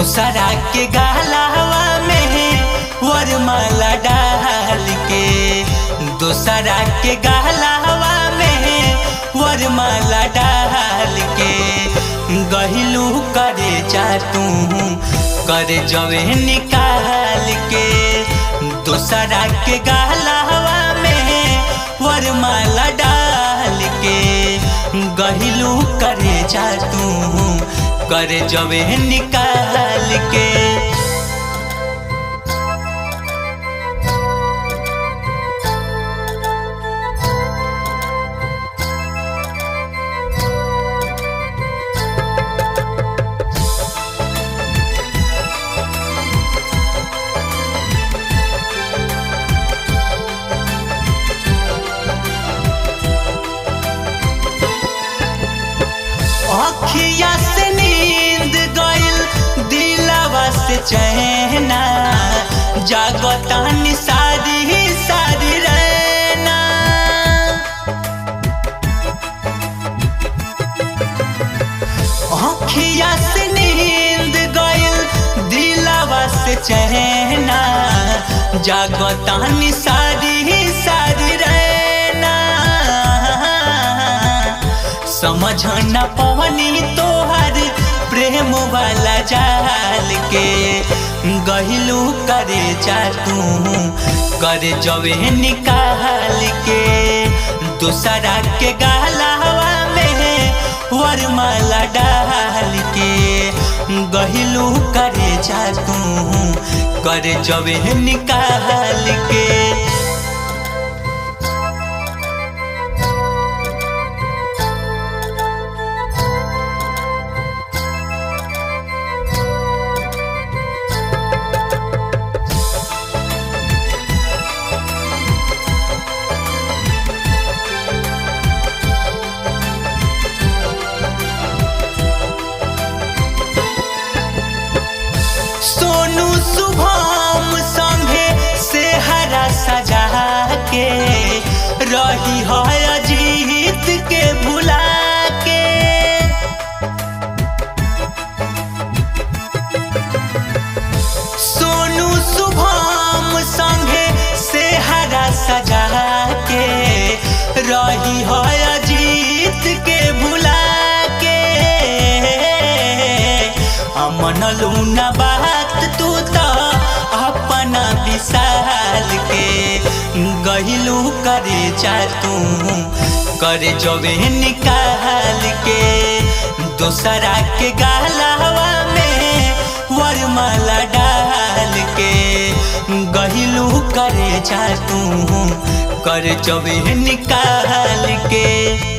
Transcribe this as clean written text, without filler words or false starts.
दूसरा के गहलावा में वरमाला डाल के, दूसरा के गहलावा में वरमाला डाल के गहिलू करे जा तू करे जवे निकाल के, दूसरा के गहलावा में वरमाला डाल के गहिलू करे जा तू करे जवे निकाल के। अखिया से नींद गइल दिलवा से चैना, जागतानी सारी सारी रहना। अखिया से नींद गइल दिलवा से चैना, जागतानी सारी सारी रहना। समझ न पवनी तोहर प्रेम वाला जाल के गहिलू करे जा तू करे जवे निकाल के, दूसरा के गहलावा में वरमाला डाल के गहिलू करे जा तू करे जवे निकाल के। सोनू शुभम संगे से हरा सजा के रही है अजीत के भुला के, सोनू शुभम संगे से हरा सजा के रही है अजीत के भुला के। मनलू न बात तू तो अपना विशाल के गहिलू करे जा तू करे जवे निकाल के, दूसरा के गहलावा में वरमाला डाल के गहिलू करे जा तू करे जवे निकाल के।